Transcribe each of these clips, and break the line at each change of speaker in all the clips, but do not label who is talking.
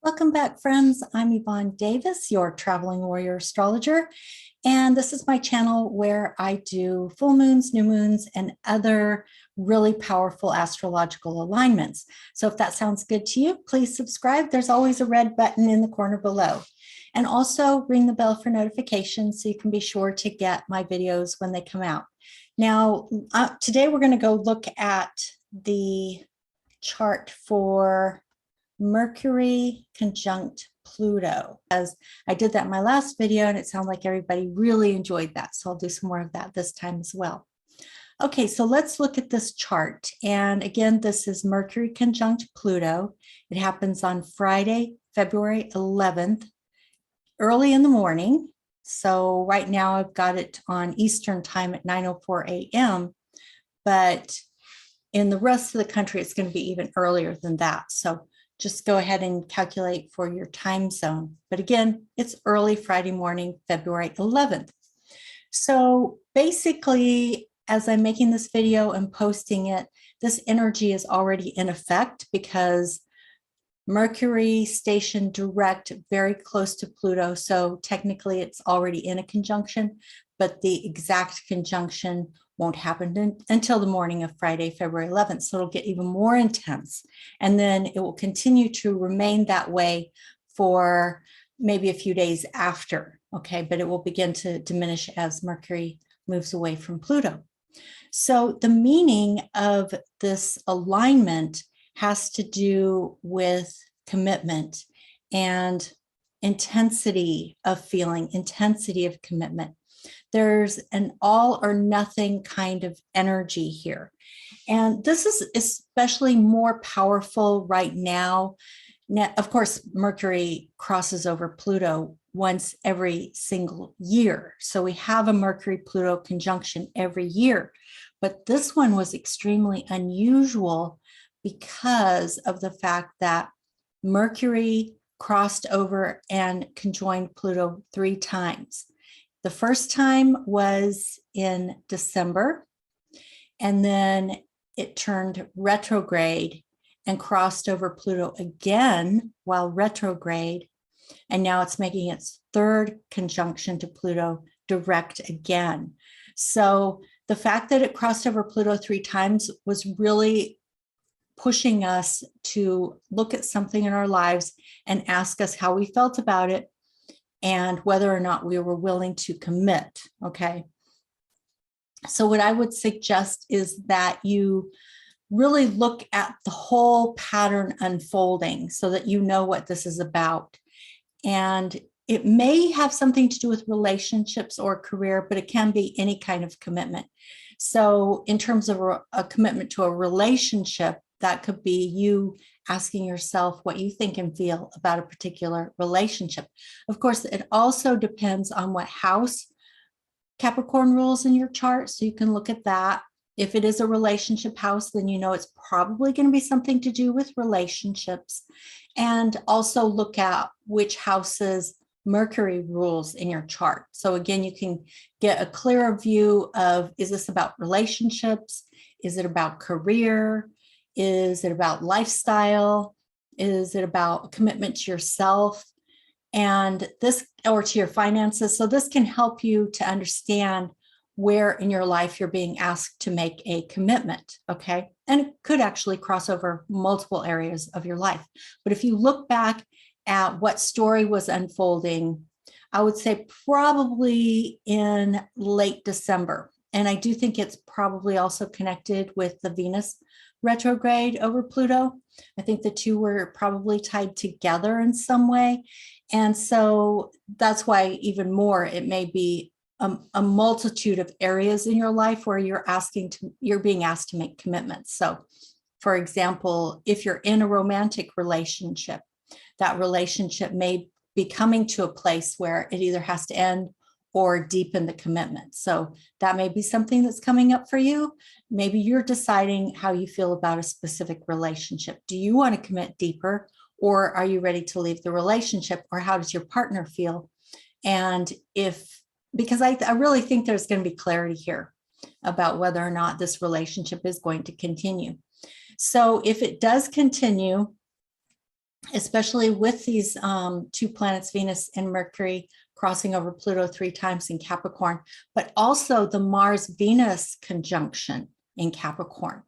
Welcome back, friends. I'm Yvonne Davis, your traveling warrior astrologer. And this is my channel where I do full moons, new moons, and other really powerful astrological alignments. So if that sounds good to you, please subscribe. There's always a red button in the corner below. And also ring the bell for notifications so you can be sure to get my videos when they come out. Now, today we're going to go look at the chart for Mercury conjunct Pluto, as I did that in my last video and it sounded like everybody really enjoyed that. So I'll do some more of that this time as well. Okay, so let's look at this chart. And again, this is Mercury conjunct Pluto. It happens on Friday, February 11th, early in the morning. So right now I've got it on Eastern time at 9:04 a.m. But in the rest of the country, it's going to be even earlier than that. So just go ahead and calculate for your time zone. But again, it's early Friday morning, February 11th. So basically, as I'm making this video and posting it, this energy is already in effect because Mercury stationed direct very close to Pluto. So technically it's already in a conjunction, but the exact conjunction won't happen until the morning of Friday, February 11th. So it'll get even more intense. And then it will continue to remain that way for maybe a few days after. Okay, but it will begin to diminish as Mercury moves away from Pluto. So the meaning of this alignment has to do with commitment and intensity of feeling, intensity of commitment. There's an all or nothing kind of energy here. And this is especially more powerful right now. Now, of course, Mercury crosses over Pluto once every single year. So we have a Mercury-Pluto conjunction every year. But this one was extremely unusual because of the fact that Mercury crossed over and conjoined Pluto 3 times. The first time was in December, and then it turned retrograde and crossed over Pluto again while retrograde. And now it's making its third conjunction to Pluto direct again. So the fact that it crossed over Pluto 3 times was really pushing us to look at something in our lives and ask us how we felt about it and whether or not we were willing to commit. Okay. So what I would suggest is that you really look at the whole pattern unfolding so that you know what this is about. And it may have something to do with relationships or career, but it can be any kind of commitment. So in terms of a commitment to a relationship, that could be you asking yourself what you think and feel about a particular relationship. Of course, it also depends on what house Capricorn rules in your chart. So you can look at that. If it is a relationship house, then you know it's probably going to be something to do with relationships. And also look at which houses Mercury rules in your chart. So again, you can get a clearer view of, is this about relationships? Is it about career? Is it about lifestyle? Is it about commitment to yourself? And this, or to your finances. So this can help you to understand where in your life you're being asked to make a commitment, okay? And it could actually cross over multiple areas of your life. But if you look back at what story was unfolding, I would say probably in late December. And I do think it's probably also connected with the Venus retrograde over Pluto. I think the two were probably tied together in some way. And so that's why even more, it may be a multitude of areas in your life where you're being asked to make commitments. So for example, if you're in a romantic relationship, that relationship may be coming to a place where it either has to end or deepen the commitment. So that may be something that's coming up for you. Maybe you're deciding how you feel about a specific relationship. Do you want to commit deeper, or are you ready to leave the relationship, or how does your partner feel? And because I really think there's going to be clarity here about whether or not this relationship is going to continue. So if it does continue, especially with these two planets, Venus and Mercury, crossing over Pluto 3 times in Capricorn, but also the Mars-Venus conjunction in Capricorn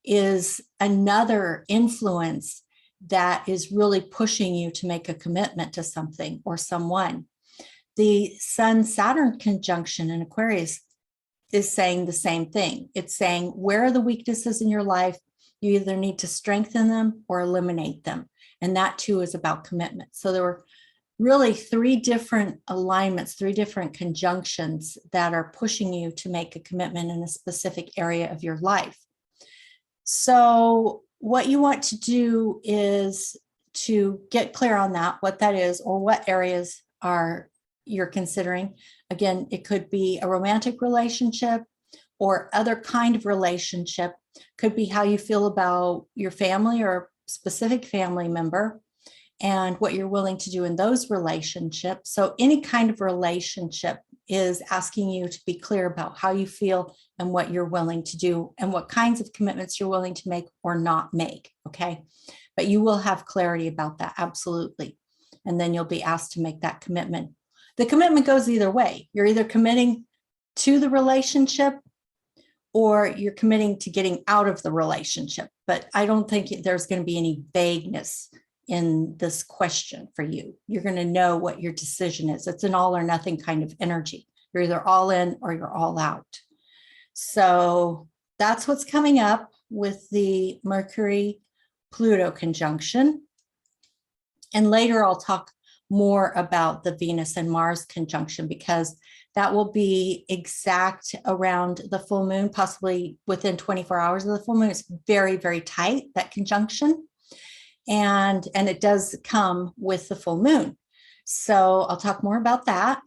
is another influence that is really pushing you to make a commitment to something or someone. The Sun-Saturn conjunction in Aquarius is saying the same thing. It's saying, where are the weaknesses in your life? You either need to strengthen them or eliminate them. And that too is about commitment. So there were really 3 different alignments, 3 different conjunctions that are pushing you to make a commitment in a specific area of your life. So what you want to do is to get clear on that, what that is, or what areas are you're considering. Again, it could be a romantic relationship or other kind of relationship. Could be how you feel about your family or specific family member and what you're willing to do in those relationships. So any kind of relationship is asking you to be clear about how you feel and what you're willing to do and what kinds of commitments you're willing to make or not make, okay? But you will have clarity about that, absolutely. And then you'll be asked to make that commitment. The commitment goes either way. You're either committing to the relationship or you're committing to getting out of the relationship. But I don't think there's going to be any vagueness in this question for you. You're going to know what your decision is. It's an all or nothing kind of energy. You're either all in or you're all out. So that's what's coming up with the Mercury-Pluto conjunction. And later I'll talk more about the Venus and Mars conjunction because that will be exact around the full moon, possibly within 24 hours of the full moon. It's very, very tight, that conjunction. And it does come with the full moon. So I'll talk more about that.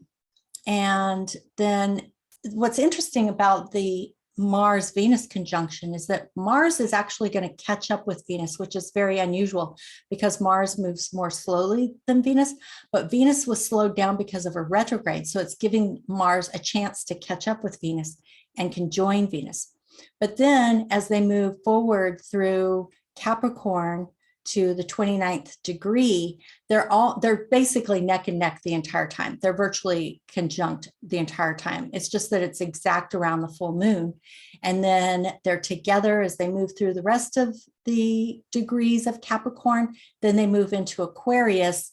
And then what's interesting about the Mars-Venus conjunction is that Mars is actually going to catch up with Venus, which is very unusual because Mars moves more slowly than Venus, but Venus was slowed down because of a retrograde. So it's giving Mars a chance to catch up with Venus and conjoin Venus. But then as they move forward through Capricorn to the 29th degree, they're basically neck and neck the entire time. They're virtually conjunct the entire time. It's just that it's exact around the full moon. And then they're together as they move through the rest of the degrees of Capricorn. Then they move into Aquarius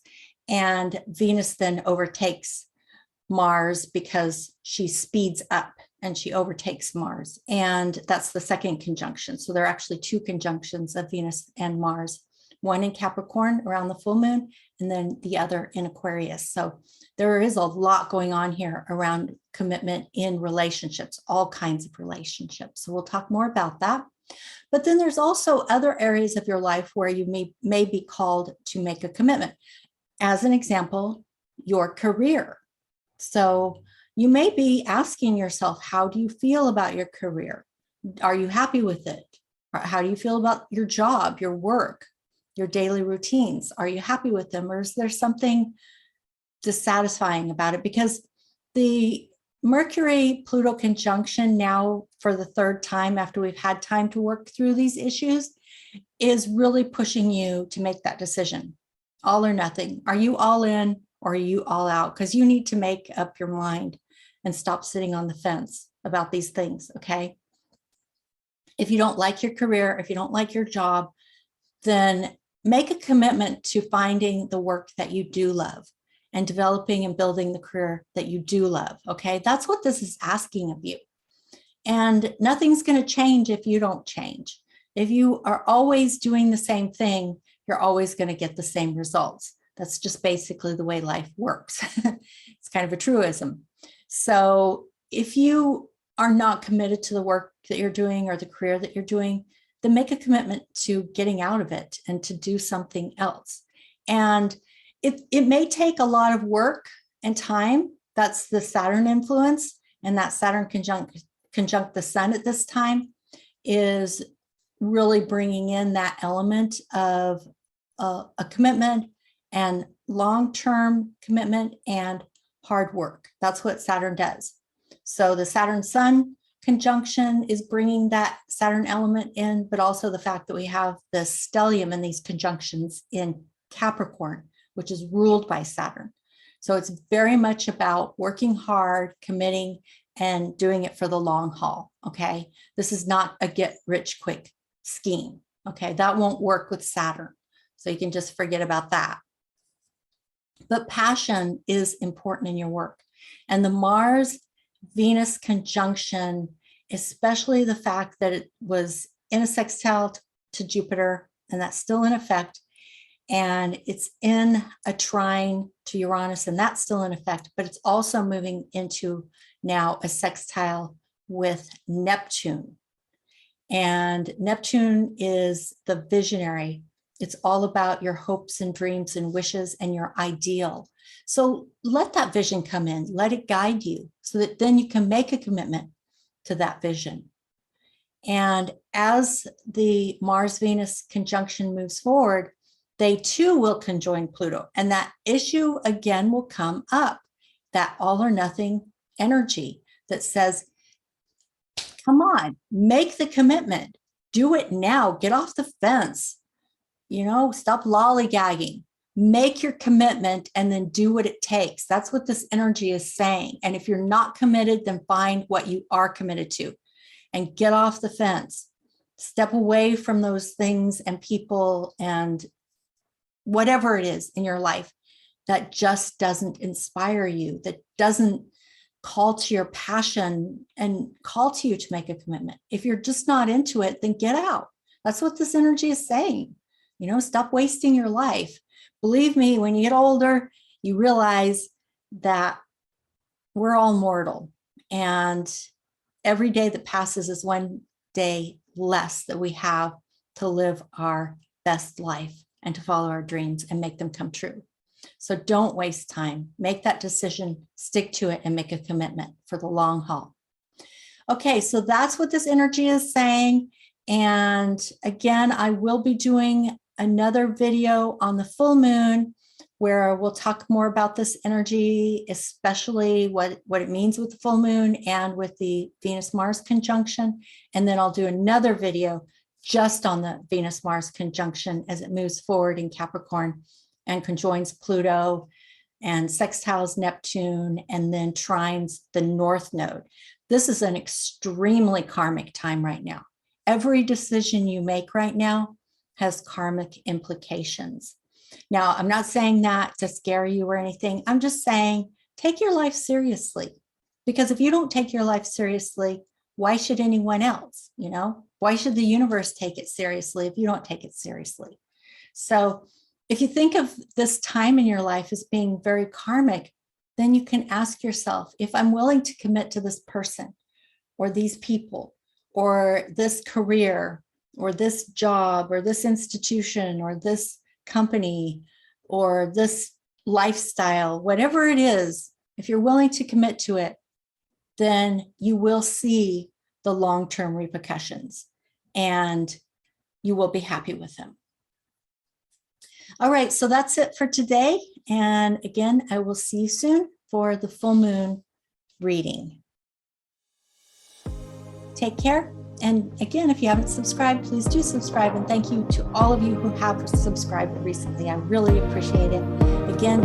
and Venus then overtakes Mars because she speeds up and she overtakes Mars. And that's the second conjunction. So there are actually 2 conjunctions of Venus and Mars. One in Capricorn around the full moon, and then the other in Aquarius. So there is a lot going on here around commitment in relationships, all kinds of relationships. So we'll talk more about that. But then there's also other areas of your life where you may be called to make a commitment. As an example, your career. So you may be asking yourself, how do you feel about your career? Are you happy with it? How do you feel about your job, your work? Your daily routines? Are you happy with them? Or is there something dissatisfying about it? Because the Mercury-Pluto conjunction now for the 3rd time after we've had time to work through these issues is really pushing you to make that decision. All or nothing. Are you all in or are you all out? Because you need to make up your mind and stop sitting on the fence about these things, okay? If you don't like your career, if you don't like your job, then make a commitment to finding the work that you do love and developing and building the career that you do love, okay? That's what this is asking of you. And nothing's going to change if you don't change. If you are always doing the same thing, you're always going to get the same results. That's just basically the way life works. It's kind of a truism. So if you are not committed to the work that you're doing or the career that you're doing, then make a commitment to getting out of it and to do something else. And it may take a lot of work and time. That's the Saturn influence, and that Saturn conjunct the Sun at this time is really bringing in that element of a commitment and long-term commitment and hard work. That's what Saturn does. So the Saturn-Sun conjunction is bringing that Saturn element in, but also the fact that we have the stellium and these conjunctions in Capricorn, which is ruled by Saturn. So it's very much about working hard, committing, and doing it for the long haul. Okay. This is not a get rich quick scheme. Okay. That won't work with Saturn. So you can just forget about that. But passion is important in your work. And the Mars-Venus conjunction, especially the fact that it was in a sextile to Jupiter, and that's still in effect, and it's in a trine to Uranus, and that's still in effect, but it's also moving into now a sextile with Neptune. And Neptune is the visionary. It's all about your hopes and dreams and wishes and your ideal. So let that vision come in, let it guide you so that then you can make a commitment to that vision. And as the Mars-Venus conjunction moves forward, they too will conjoin Pluto. And that issue again will come up, that all or nothing energy that says, come on, make the commitment, do it now, get off the fence, stop lollygagging, make your commitment and then do what it takes. That's what this energy is saying. And if you're not committed, then find what you are committed to and get off the fence, step away from those things and people and whatever it is in your life that just doesn't inspire you, that doesn't call to your passion and call to you to make a commitment. If you're just not into it, then get out. That's what this energy is saying. Stop wasting your life. Believe me, when you get older, you realize that we're all mortal, and every day that passes is one day less that we have to live our best life and to follow our dreams and make them come true. So don't waste time. Make that decision, stick to it, and make a commitment for the long haul. Okay, so that's what this energy is saying. And again, I will be doing another video on the full moon where we'll talk more about this energy, especially what it means with the full moon and with the Venus-Mars conjunction. And then I'll do another video just on the Venus-Mars conjunction as it moves forward in Capricorn and conjoins Pluto and sextiles Neptune and then trines the North Node. This is an extremely karmic time right now. Every decision you make right now has karmic implications. Now, I'm not saying that to scare you or anything. I'm just saying take your life seriously, because if you don't take your life seriously, why should anyone else? Why should the universe take it seriously if you don't take it seriously? So if you think of this time in your life as being very karmic, then you can ask yourself, if I'm willing to commit to this person or these people or this career or this job or this institution or this company or this lifestyle, whatever it is, if you're willing to commit to it, then you will see the long-term repercussions and you will be happy with them. All right, so that's it for today. And again, I will see you soon for the full moon reading. Take care. And again, if you haven't subscribed, please do subscribe. And thank you to all of you who have subscribed recently. I really appreciate it. Again,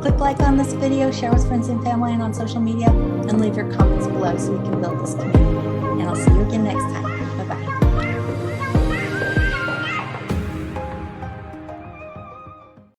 click like on this video, share with friends and family and on social media, and leave your comments below so we can build this community. And I'll see you again next time.